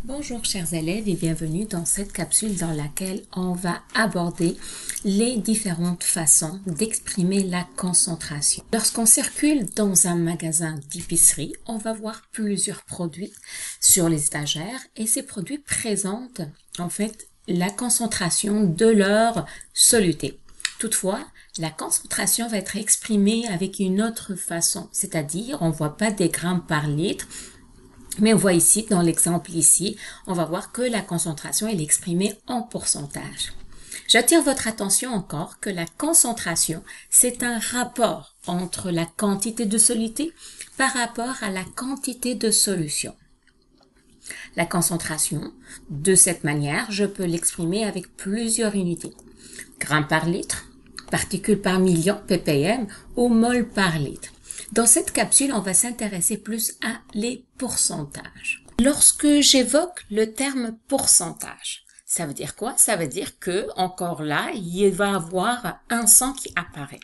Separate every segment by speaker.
Speaker 1: Bonjour chers élèves et bienvenue dans cette capsule dans laquelle on va aborder les différentes façons d'exprimer la concentration. Lorsqu'on circule dans un magasin d'épicerie, on va voir plusieurs produits sur les étagères et ces produits présentent en fait la concentration de leur soluté. Toutefois, la concentration va être exprimée avec une autre façon, c'est-à-dire on ne voit pas des grammes par litre, mais on voit ici, dans l'exemple ici, on va voir que la concentration est exprimée en pourcentage. J'attire votre attention encore que la concentration, c'est un rapport entre la quantité de soluté par rapport à la quantité de solution. La concentration, de cette manière, je peux l'exprimer avec plusieurs unités. Grammes par litre, particules par million, ppm, ou mol par litre. Dans cette capsule, on va s'intéresser plus à les pourcentages. Lorsque j'évoque le terme pourcentage, ça veut dire quoi? Ça veut dire que, encore là, il va y avoir un son qui apparaît.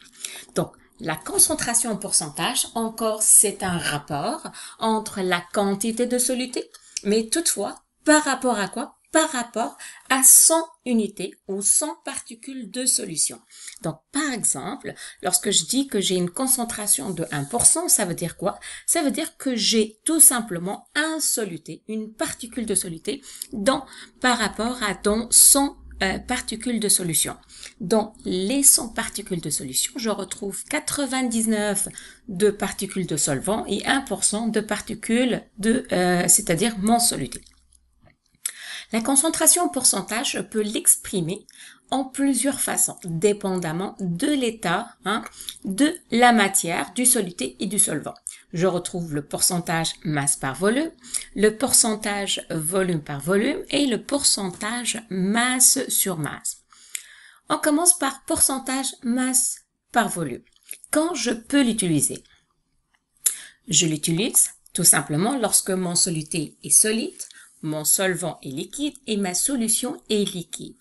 Speaker 1: Donc, la concentration en pourcentage, encore, c'est un rapport entre la quantité de soluté, mais toutefois, par rapport à quoi? Par rapport à 100 unités ou 100 particules de solution. Donc, par exemple, lorsque je dis que j'ai une concentration de 1%, ça veut dire quoi? Ça veut dire que j'ai tout simplement un soluté, une particule de soluté, par rapport à 100 particules de solution. Dans les 100 particules de solution, je retrouve 99 de particules de solvant et 1% de particules c'est-à-dire mon soluté. La concentration en pourcentage, je peux l'exprimer en plusieurs façons, dépendamment de l'état de la matière, du soluté et du solvant. Je retrouve le pourcentage masse par volume, le pourcentage volume par volume et le pourcentage masse sur masse. On commence par pourcentage masse par volume. Quand je peux l'utiliser? Je l'utilise tout simplement lorsque mon soluté est solide, mon solvant est liquide et ma solution est liquide.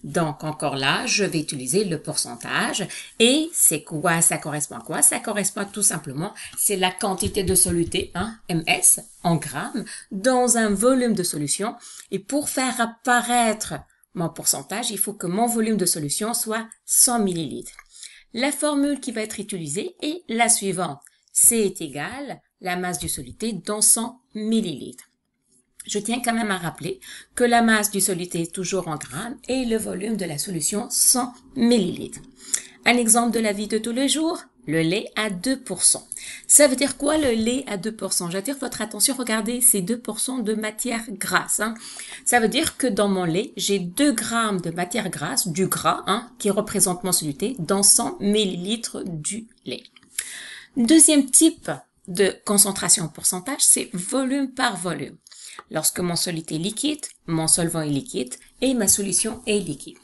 Speaker 1: Donc, encore là, je vais utiliser le pourcentage. Et c'est quoi? Ça correspond à quoi? Ça correspond tout simplement, c'est la quantité de soluté, ms, en grammes, dans un volume de solution. Et pour faire apparaître mon pourcentage, il faut que mon volume de solution soit 100 ml. La formule qui va être utilisée est la suivante. C est égal la masse du soluté dans 100 ml. Je tiens quand même à rappeler que la masse du soluté est toujours en grammes et le volume de la solution 100 ml. Un exemple de la vie de tous les jours, le lait à 2%. Ça veut dire quoi le lait à 2%? J'attire votre attention, regardez ces 2% de matière grasse. Ça veut dire que dans mon lait, j'ai 2 grammes de matière grasse, du gras, qui représente mon soluté, dans 100 ml du lait. Deuxième type de concentration en pourcentage, c'est volume par volume. Lorsque mon soluté est liquide, mon solvant est liquide et ma solution est liquide.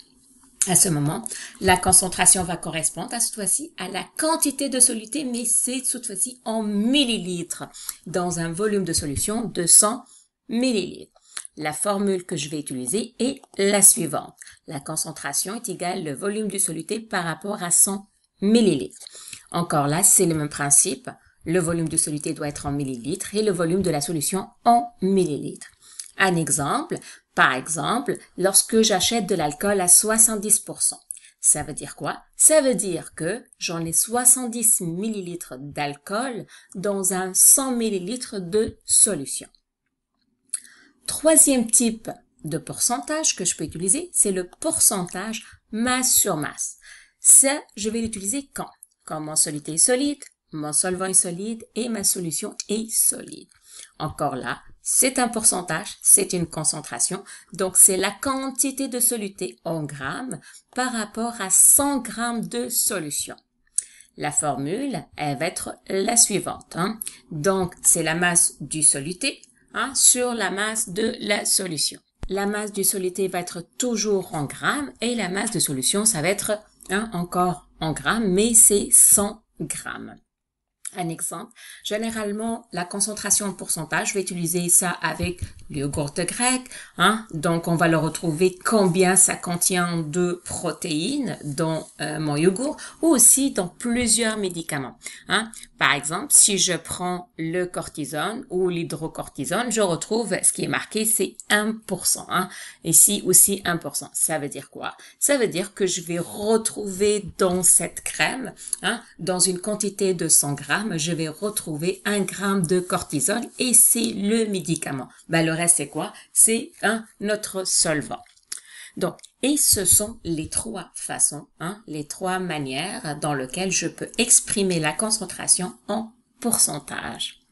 Speaker 1: À ce moment, la concentration va correspondre à cette fois-ci à la quantité de soluté, mais c'est cette fois-ci en millilitres dans un volume de solution de 100 millilitres. La formule que je vais utiliser est la suivante. La concentration est égale le volume du soluté par rapport à 100 millilitres. Encore là, c'est le même principe. Le volume de soluté doit être en millilitres et le volume de la solution en millilitres. Un exemple, par exemple, lorsque j'achète de l'alcool à 70%. Ça veut dire quoi? Ça veut dire que j'en ai 70 millilitres d'alcool dans un 100 millilitres de solution. Troisième type de pourcentage que je peux utiliser, c'est le pourcentage masse sur masse. Ça, je vais l'utiliser quand? Quand mon soluté est solide, mon solvant est solide et ma solution est solide. Encore là, c'est un pourcentage, c'est une concentration. Donc, c'est la quantité de soluté en grammes par rapport à 100 grammes de solution. La formule, elle va être la suivante. Donc, c'est la masse du soluté sur la masse de la solution. La masse du soluté va être toujours en grammes et la masse de solution, ça va être encore en grammes, mais c'est 100 grammes. Un exemple, généralement, la concentration en pourcentage, je vais utiliser ça avec le yogourt grec, hein. Donc, on va le retrouver combien ça contient de protéines dans mon yogourt ou aussi dans plusieurs médicaments, hein. Par exemple, si je prends le cortisone ou l'hydrocortisone, je retrouve ce qui est marqué, c'est 1%, hein. Ici aussi 1%. Ça veut dire quoi? Ça veut dire que je vais retrouver dans cette crème, hein, dans une quantité de 100 grammes, je vais retrouver 1 gramme de cortisol et c'est le médicament. Ben, le reste, c'est quoi? C'est notre solvant. Donc, et ce sont les trois façons, hein, les trois manières dans lesquelles je peux exprimer la concentration en pourcentage.